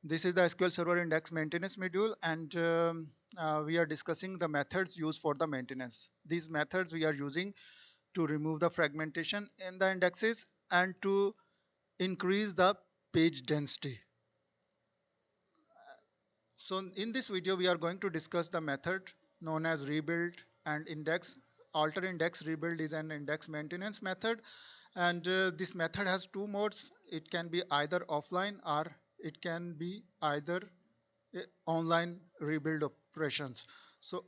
This is the SQL Server Index Maintenance module, and we are discussing the methods used for the maintenance. These methods we are using to remove the fragmentation in the indexes and to increase the page density. So in this video, we are going to discuss the method known as rebuild and index. Alter index rebuild is an index maintenance method, and this method has two modes. It can be either offline or it can be either online rebuild operations. So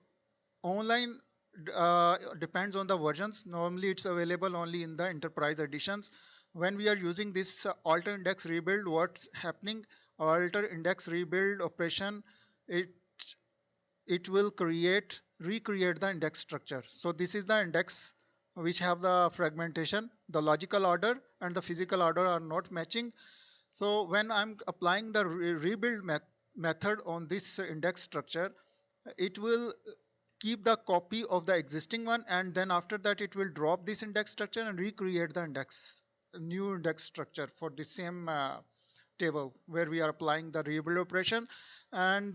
online depends on the versions. Normally it's available only in the enterprise editions. When we are using this alter index rebuild, what's happening? Alter index rebuild operation, it it will recreate the index structure. So this is the index which have the fragmentation. The logical order and the physical order are not matching. So when I'm applying the rebuild method on this index structure, it will keep the copy of the existing one, and then after that it will drop this index structure and recreate the new index structure for the same table where we are applying the rebuild operation. And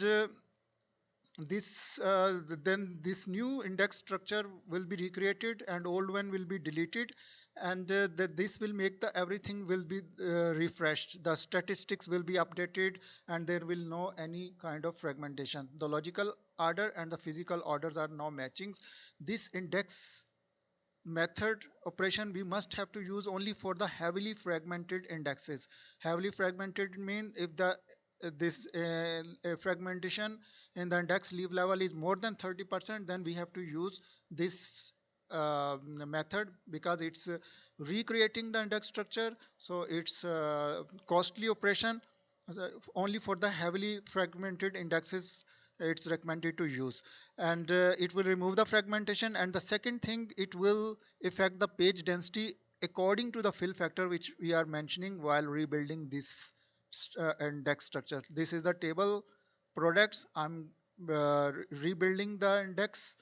then this new index structure will be recreated and old one will be deleted, and this will make the everything will be refreshed, the statistics will be updated, and there will no any kind of fragmentation. The logical order and the physical orders are now matching. This index method operation we must have to use only for the heavily fragmented indexes. Heavily fragmented mean if the this fragmentation in the index leaf level is more than 30%, then we have to use this method, because it's recreating the index structure, so it's costly operation. Only for the heavily fragmented indexes it's recommended to use, and it will remove the fragmentation. And the second thing, it will affect the page density according to the fill factor which we are mentioning while rebuilding this index structure. This is the table products. I'm rebuilding the index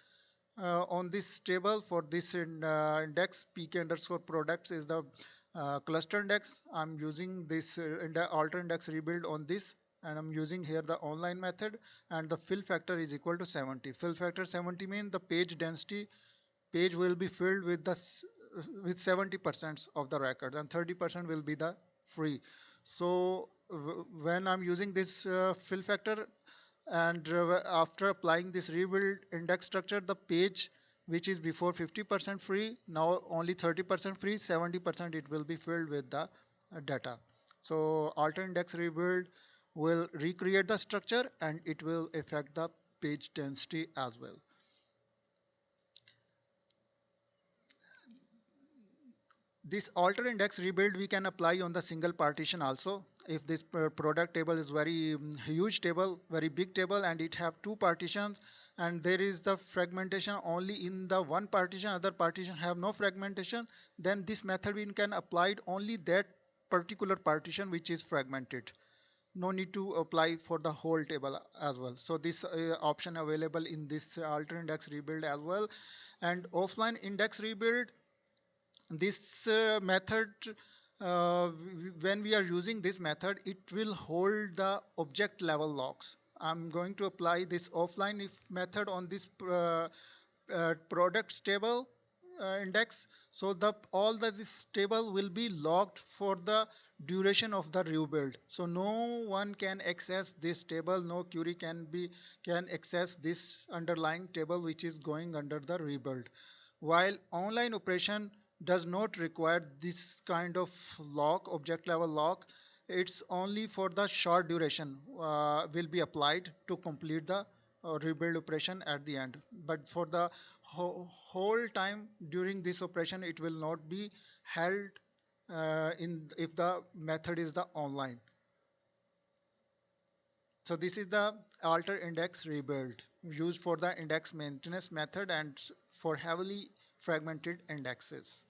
on this table. For this index, pk underscore products is the cluster index. I'm using this alter index rebuild on this, and I'm using here the online method, and the fill factor is equal to 70. Fill factor 70 means the page density, page will be filled with the with 70% of the records, and 30% will be the free. So when I'm using this fill factor, and after applying this rebuild index structure, the page which is before 50% free, now only 30% free, 70% it will be filled with the data. So alter index rebuild will recreate the structure and it will affect the page density as well. This alter index rebuild we can apply on the single partition also. If this product table is very huge table, very big table, and it have two partitions, and there is the fragmentation only in the one partition, other partition have no fragmentation, then this method we can apply it only that particular partition which is fragmented. No need to apply for the whole table as well. So this option available in this alter index rebuild as well. And offline index rebuild, this method, when we are using this method, it will hold the object level logs. I'm going to apply this offline if method on this products table index. So the all the this table will be logged for the duration of the rebuild. So no one can access this table, no query can access this underlying table which is going under the rebuild. While online operation does not require this kind of lock, object level lock, it's only for the short duration will be applied to complete the rebuild operation at the end. But for the whole time during this operation, it will not be held in if the method is the online. So this is the alter index rebuild used for the index maintenance method and for heavily fragmented indexes.